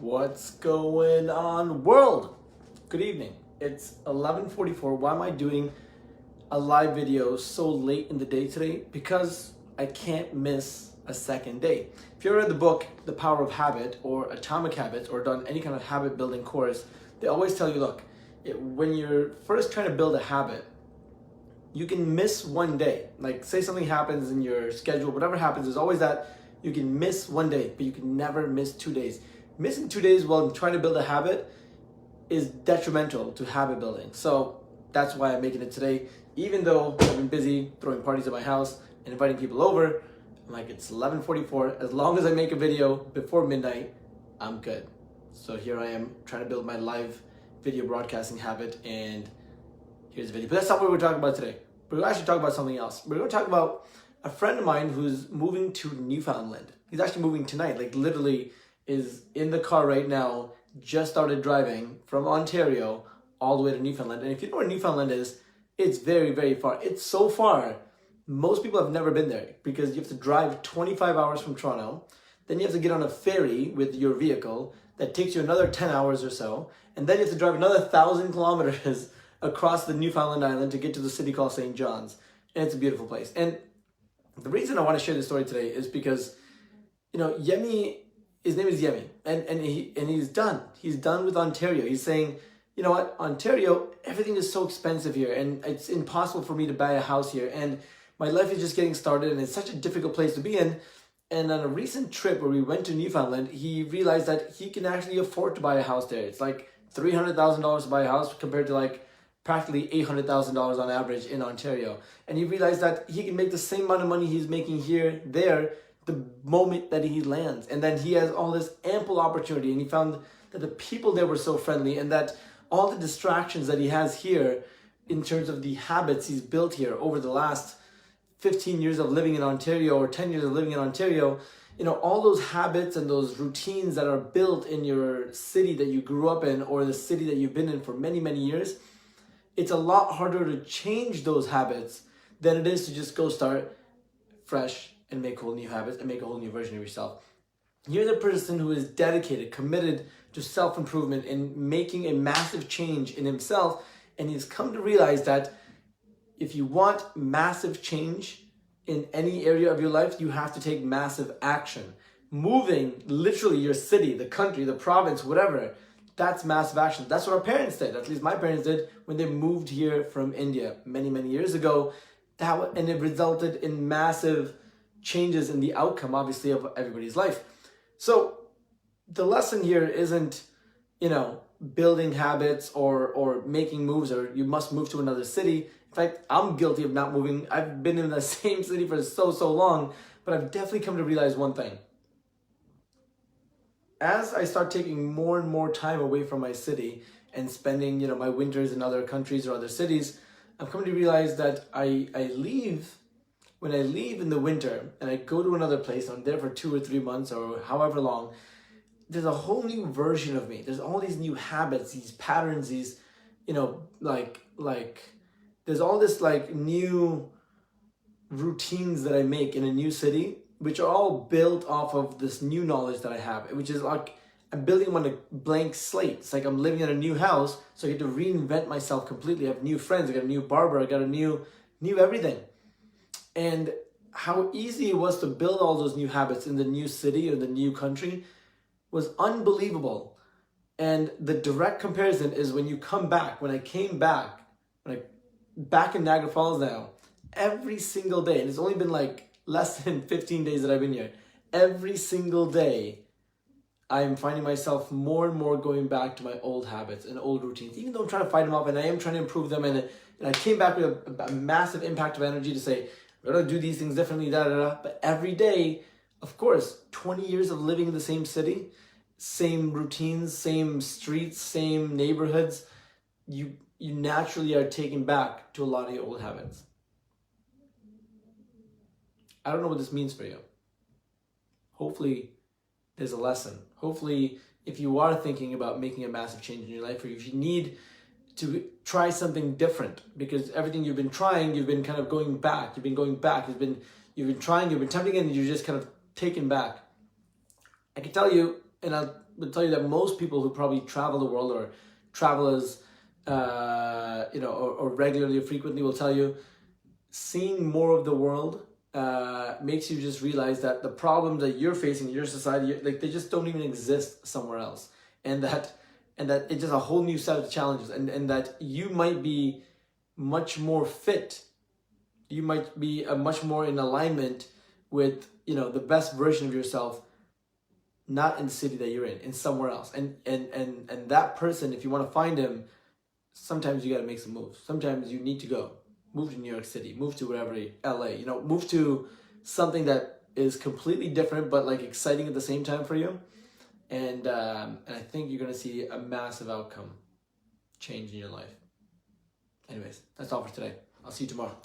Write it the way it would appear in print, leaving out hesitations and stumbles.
What's going on, world? Good evening. It's 11:44. Why am I doing a live video so late in the day today? Because I can't miss a second day. If you read the book The Power of Habit or Atomic Habits or done any kind of habit building course, they always tell you, look, when you're first trying to build a habit, you can miss one day. Like, say something happens in your schedule, whatever happens, there's always that you can miss one day, but you can never miss 2 days. Missing 2 days while trying to build a habit is detrimental to habit building. So that's why I'm making it today. Even though I've been busy throwing parties at my house and inviting people over, I'm like, it's 11:44. As long as I make a video before midnight, I'm good. So here I am trying to build my live video broadcasting habit, and here's the video. But that's not what we're talking about today. We're going to actually talk about something else. We're going to talk about a friend of mine who's moving to Newfoundland. He's actually moving tonight, like literally is in the car right now, just started driving from Ontario all the way to Newfoundland. And if you know where Newfoundland is, it's very, very far. It's so far, most people have never been there because you have to drive 25 hours from Toronto. Then you have to get on a ferry with your vehicle that takes you another 10 hours or so. And then you have to drive another 1,000 kilometers across the Newfoundland Island to get to the city called St. John's. And it's a beautiful place. And the reason I want to share this story today is because, Yemi, his name is Yemi, and he's done. He's done with Ontario. He's saying, you know what, Ontario, everything is so expensive here, and it's impossible for me to buy a house here, and my life is just getting started, and it's such a difficult place to be in. And on a recent trip where we went to Newfoundland, he realized that he can actually afford to buy a house there. It's like $300,000 to buy a house compared to like practically $800,000 on average in Ontario. And he realized that he can make the same amount of money he's making there the moment that he lands. And then he has all this ample opportunity, and he found that the people there were so friendly, and that all the distractions that he has here in terms of the habits he's built here over the last 15 years of living in Ontario or 10 years of living in Ontario, all those habits and those routines that are built in your city that you grew up in or the city that you've been in for many, many years, it's a lot harder to change those habits than it is to just go start fresh and make whole new habits and make a whole new version of yourself. You're the person who is dedicated, committed to self-improvement and making a massive change in himself. And he's come to realize that if you want massive change in any area of your life, you have to take massive action. Moving literally your city, the country, the province, whatever, that's massive action. That's what our parents did. At least my parents did when they moved here from India many, many years ago. And it resulted in massive changes in the outcome, obviously, of everybody's life. So the lesson here isn't, building habits or making moves or you must move to another city. In fact, I'm guilty of not moving. I've been in the same city for so long, but I've definitely come to realize one thing. As I start taking more and more time away from my city and spending, my winters in other countries or other cities, I'm coming to realize that when I leave in the winter and I go to another place, I'm there for 2 or 3 months or however long, there's a whole new version of me. There's all these new habits, these patterns, these, there's all this new routines that I make in a new city, which are all built off of this new knowledge that I have, which is like I'm building on a blank slate. It's like I'm living in a new house, so I get to reinvent myself completely. I have new friends, I got a new barber, I got a new everything. And how easy it was to build all those new habits in the new city or the new country was unbelievable. And the direct comparison is when I came back in Niagara Falls now, every single day, and it's only been like less than 15 days that I've been here, every single day, I'm finding myself more and more going back to my old habits and old routines, even though I'm trying to fight them off and I am trying to improve them. And I came back with a massive impact of energy to say, we're going to do these things differently, But every day, of course, 20 years of living in the same city, same routines, same streets, same neighborhoods, you naturally are taken back to a lot of your old habits. I don't know what this means for you. Hopefully, there's a lesson. Hopefully, if you are thinking about making a massive change in your life, or if you need to try something different, because everything you've been trying, you've been kind of going back. You've been trying, you've been attempting, and you're just kind of taken back. I can tell you, and I'll will tell you that most people who probably travel the world or travel as, or regularly or frequently will tell you, seeing more of the world makes you just realize that the problems that you're facing in your society, like, they just don't even exist somewhere else, and that it's just a whole new set of challenges, and that you might be much more fit, you might be much more in alignment with the best version of yourself, not in the city that you're in somewhere else, and that person, if you want to find him, sometimes you got to make some moves. Sometimes you need to move to New York City, move to wherever, LA, move to something that is completely different but like exciting at the same time for you. And I think you're going to see a massive outcome change in your life. Anyways, that's all for today. I'll see you tomorrow.